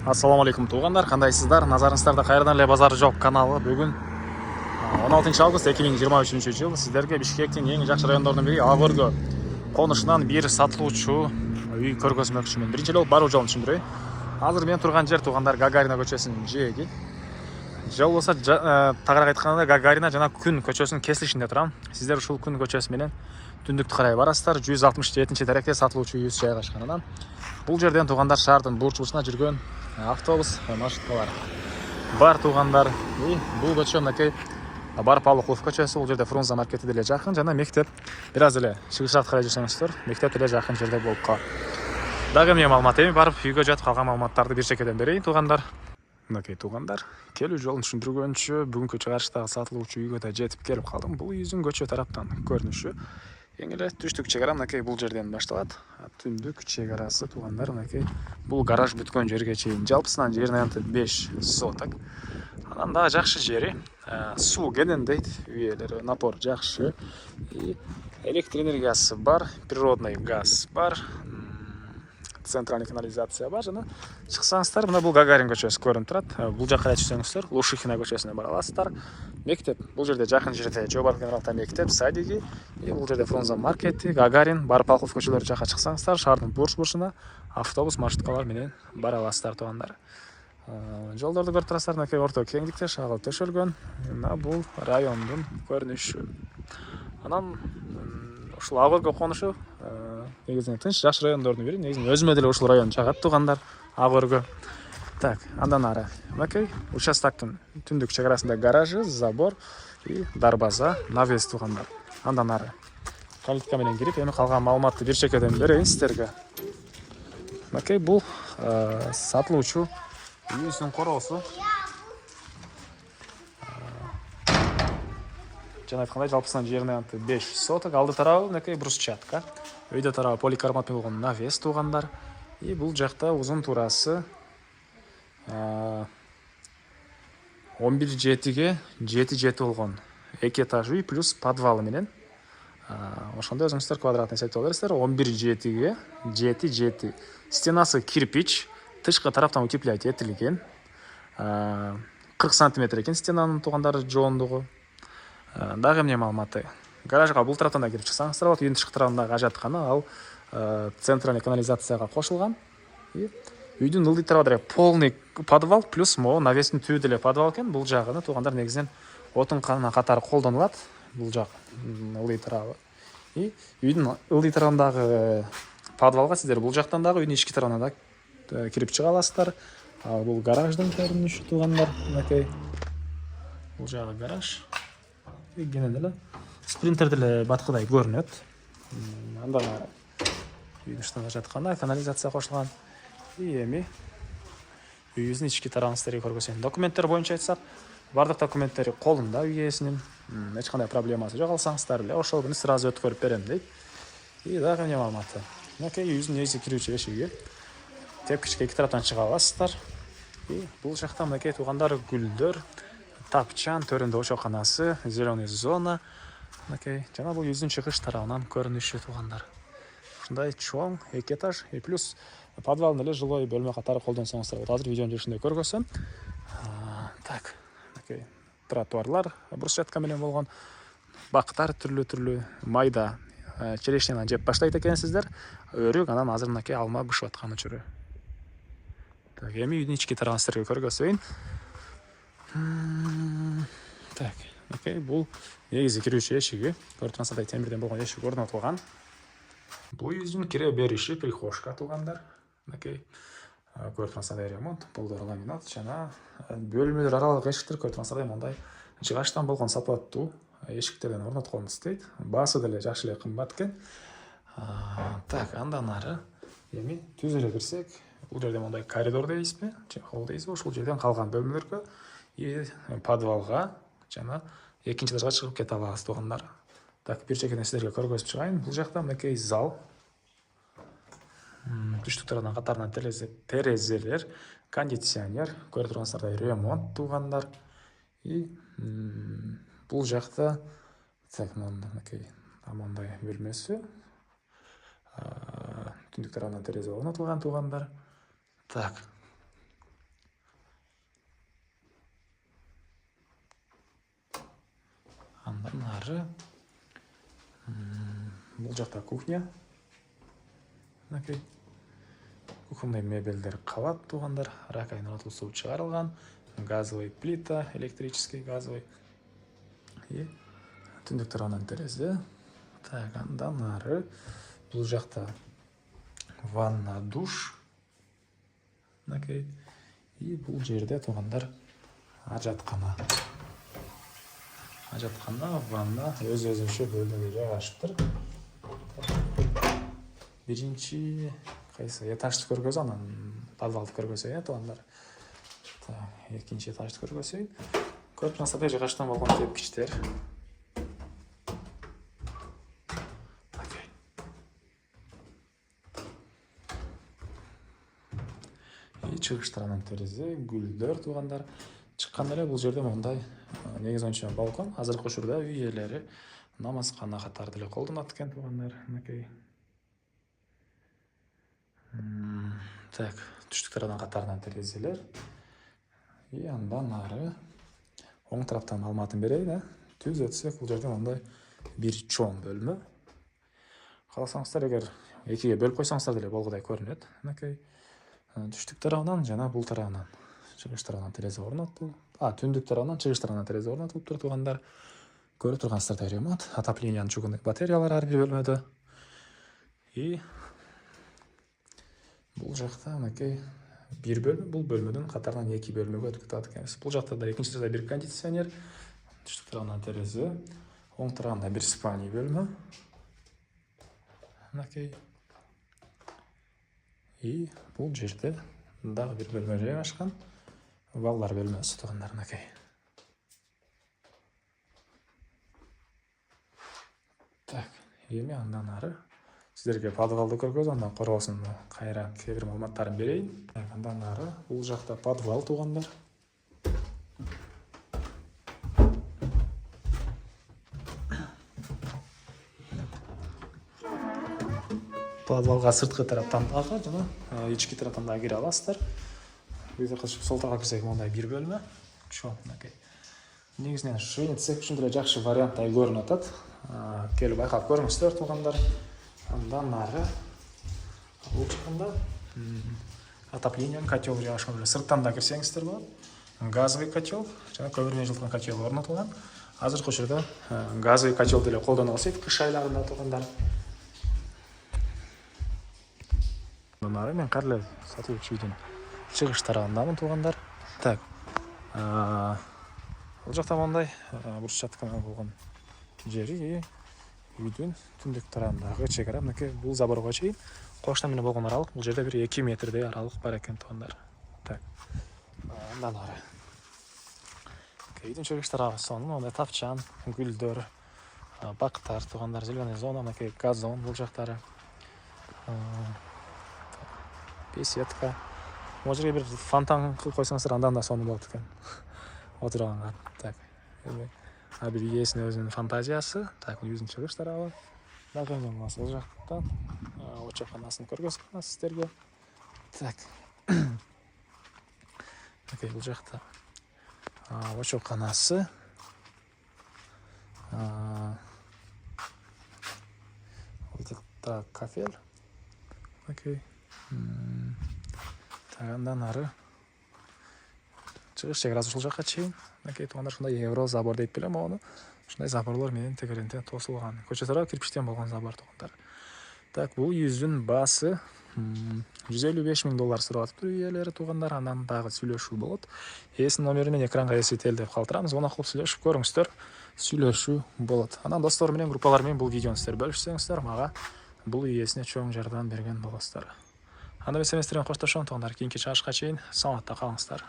Ассаламу алейкум туғандар, қандайсыздар? Назарыңыздарда қайырдан эле базары жоқ каналы. Бүгін 16 август 2023 жыл сіздерге Бишкектің ең жақсы райондордун бири Ак Өргө конушунан бир сатылуучу үй көргөзмөкчүмүн. Биринчи эле баруу жолун түшүндүрөйүн. Азыр мен турган жер туғандар Гагарина көчөсүнүн жээги. Жол болсо тагыраак айтканда Гагарина жана Күн көчөсүнүн кесилишинде турам. Сиздер ушул Күн көчөсү менен түндүктү карай барасыздар. 167-теректе сатылуучу үйүбүз жайгашкан. Бул жерден туғандар шаардын бурч-бурчуна жүргөн автобус маршруткалар бар туғандар. Бул көчө мынакей Бар Павлов көчөсү. Бул жерде Фрунзе маркети деле жакын жана мектеп бир аз эле чыгышат карай жүрсөңүздөр, мектеп деле жакын жерде болуп калат. Дагы эмне маалымат эми барып үйгө жатып калган маалыматтарды бир чекеден берейин туғандар. Мынакей туғандар, келүү жолун түшүндүргөнчө бүгүнкү чыгарыштагы сатылуучу үйгө да жетип келип калдым. Бул үйдүн көчө тараптан көрүнүшү эң эле түштүк чегара мынакей бул жерден башталат. Түндүк чегарасы туғандар мынакей бул гараж бүткөн жерге чейин. Жалпысынан жерин аянты 5 соток. Анан дагы жакшы жери. Суу кенен дейт, үй ээлери напор жакшы. Электр энергиясы бар, природный газ бар, центральный канализация бар жана чыксаңыздар мына бул Гагарин көчөсү көрүнүп турат. Бул жакка түшсөңүздөр Лушихина көчөсүнө бара аласыздар. Мектеп бул жерде жакын жерде жогорку генералта мектеп, садиги, бул жерде Фрунзе маркети, Гагарин, Бар Павлов көчөлөрү жакка чыксаңыздар шаардын бурч-бурчуна автобус маршруткалар менен бара аласыздар туғандар. Жолдорду көрүп турасыздар, мынакей орто кеңдикте шагыл төшөлгөн. Мына бул райондун көрүнүшү. Анан ушул Ак Өргө конушу негизинен тынч, жакшы райондордун бири. Негизинен өзүмө деле ушул район жагат туғандар, Ак Өргө. Так, андан ары мынакей участоктун түндүк чегарасында гаражы, забор и дарбаза, навес туғандар. Андан ары калитка менен кирип, эми калган маалыматты бир чекеден берейин сиздерге. Мынакей бул сатылуучу үйүбүздүн короосу. Жана айткандай жалпысынан жерине анты 5 соток. Алды тарабы мынакей брусчатка. Өйдө тарабы поликарбонат менен болгон навес туғандар. И бул жакта узун турасы 11-7 болгон 2 этаж үй плюс подвалы менен. Ошондо өзүңүздөр квадратный эсептеп аласыздар. 11-7 7. Стенасы кирпич, тышкы тараптан утеплять этилген. 40 сантиметр экен стенанын туғандар жоондугу. Дагы эмне маалыматы? Гаражга бул тараптан да кирип чыксаңыздар болот. Үйдүн тышкы тарабында ажатканы ал центральный канализацияга кошулган. Үйдүн ылдый тарабы полный подвал плюс могу навестин түбү деле подвал экен. Бул жагыны туғандар негизинен отун катары колдонулат. Бул жак ылдый тарабы. И үйдүн ылдый тарабындагы подвалга сиздер бул жактан дагы үйдүн ички тарабына да кирип чыга аласыздар. Бул гараждын көрүнүшү туғандар. Мынакей бул жагы гараж. Кенен эле спринтер деле баткыдай көрүнөт. Андан ары үйдүн ичинде жатканда канализация кошулган. Эми үйүбүздүн ички тарабын сиздерге көргөзөйүн. Документтер боюнча айтсак, бардык документтери колунда үй ээсинин. Эч кандай проблемасы жок. Алсаңыздар эле ошол күнү сразу өткөрүп берем дейт. И дагы эмне маалыматы? Мынакей үйүбүздүн негизи кирүүчү эшиги. Тепкичке эки тараптан чыга аласыздар. И бул жакта мынакей туғандар гүлдөр, тапчан, төрүндө очоканасы, зеленый зона. Мынакей жана бул үйүбүздүн чыгыш тарабынан көрүнүшү туғандар. Ушундай чоң 2 этаж и плюс подвалдын эле жилой бөлмө катары колдонсоңуздар болот. Азыр видеонун жүрүшүндө көргөзсөм. Так, мынакей тротуарлар брусчатка менен болгон, бактар түрлүү майда черешняны жеп баштайт экенсиздер. Өрүк, анан азыр мынакей алма бышып аткан учуру. Так, эми үйдүн ички тарабын сиздерге көргөзөйүн. Так, мынакей бул негизи кирүүчү эшиги. Көрүп турсаңыздар, темирден болгон эшик орнотулган. Бул үйдүн кире бериши прихожка туғандар. Мынакей көрүп турсаңыздар ремонт, полдор ламинат жана бөлмөлөр аралык эшиктер көрүп турсаңыздар мындай жыгачтан болгон сапаттуу эшиктерден орнотконбуз дейт. Баасы деле жакшы эле кымбат экен. Так, андан ары эми түзүлө кирсек, бул жерде мындай коридор дейсизби, же холл дейсизби, ушул жерден калган бөлмөлөргө и подвалга жана экинчи этажга чыгып кете алабыз туғандар. Так, бир чекеден сиздерге көргөзүп чыгайын. Бул жакта мынакей зал. Түштүк тарабынан катарынан терезелер, кондиционер, көрүп турсаңыздар ремонт туғандар. И бул жакта так, мынакей амандай бөлмөсү. Түндүк тарабынан терезе орнотулган туғандар. Так, ары бұл жақта кухня. Кухонный мебельдер қабат туғандар. Раковина су шығарылған. Газовый плита, электрический газовый. И түндік тұрғаннан терезе. Так, андан ары бұл жақта ванна, душ. И бұл жерде туғандар ажатқана. Ажатқана, ванна, өз-өзінше бөлігі жайғашып тұр. Бірінші қайсы этажды көргөзі, анан подвалды көргөзі, туғандар. Екінші этажды көргөзі. Көріп насады жайғаштан болған тепкіштер. Шығыштарынан терезе, гүлдер туғандар. Шыққан әлі бұл жерде мұндай негіз ойынша балкон. Азырқы үшірді үй иелері намазхана қатарды қолданады екен туғандар. Так, түштік тарадан қатарынан терезелер. И андан ары оң тараптан алматын берейді. Түз өтсек бұл жерде мұндай бір чоң бөлімі. Қаласаңыздар, егер екіге бөліп қойсаңыздар деле болғыдай көрінеді. Түштік тарауынан жана бұл тарауынан шығыш тарауынан терезе орнатылды. Түндік тарауынан шығыш тарауынан терезе орнатылып тұр туғандар. Көріп тұрғансыздар ремонт. Отопленияның чугунный батареялар әр бір бөлмеде. И бұл жақта бір бөлме, бұл бөлмеден қатарынан екі бөлмеге өтіп кетеді екен. Бұл жақта да екінші тарауда бір кондиционер, түштік тарауынан терезе, оң тарауында бір спальный бөлме. И бұл жерде дағы бір бөлме жайғашқан балалар бөлмесі туғандар. Так, еме андан ары сіздерге подвалды көргөз, андан қорғасын қайра кейбір малыматтарын берейін. Андан ары бұл жақта подвал туғандар. Подвалға сыртқы тараптан дағы, жана ички тараптан да кире аласыздар. Сол таққа кірсек ондай бір бөлме. Негізінен шойын етсек үшін деле жақсы варианттай көрініп атат. Келіп байқап көріңіздер туғандар. Андан ары бұл жақында отоплениянын котел жайғашқан. Сырттан да кірсеңіздер болады. Газовый котел, жана көмірмен жылытқан котел орнатылған. Азыркы учурда газовый котел деле колдонулат кыш айларында туғандар. Мен қарлы сатылушы үйден шығыш тарағындамын туғандар. Так, бұл жақта мұндай бұрыш жатқан болған жері үйдің түндік тарағындағы шекара. Бұл заборға шейін қоштан мені болған аралық. Бұл жерде бір 2 метрдей аралық бар екен туғандар. Так, андан ары үйдің шығыш тарағы соның ондай тапчан, гүлдер, бақтар туғандар, зеленый зона, газон бұл жақтары. Беседка. Ол жерге бір фонтан қойсаңыздар, андан да соны болады екен. Отырғанға. Так. Бір иесінің өзінің фантазиясы. Так, өзінің шығыш тарағы. Дағымен болмасы ол жақтан. Очақханасын көргізген сіздерге. Так. Бұл жақта очақханасы. Так, кафель. Окей. Андан ары шығыш шекарасы ушул жакка чейин. Тугандар ушундай евро забор дейт белем оны. Ушундай заборлор менен тегерентен тосулган. Көчө тарабы кирпичтен болгон забор тугандар. Так, бул үйдүн баасы $155,000 сурап атыптыр иелери тугандар. Андан дагы сүйлөшүү болот. Ээсинин номери менен экранга эсептелдеп калтырабыз. Оны кылып сүйлөшүп көрүңүздөр. Сүйлөшүү болот. Анан достор менен, группалар менен бул видеону сиздер бөлүшсөңүздөр, мага бул иесине чоң жардам берген болосуздар. Анда мен семестерден коштошом тугандар. Кийинки чыгышка чейин саламатта калыңыздар.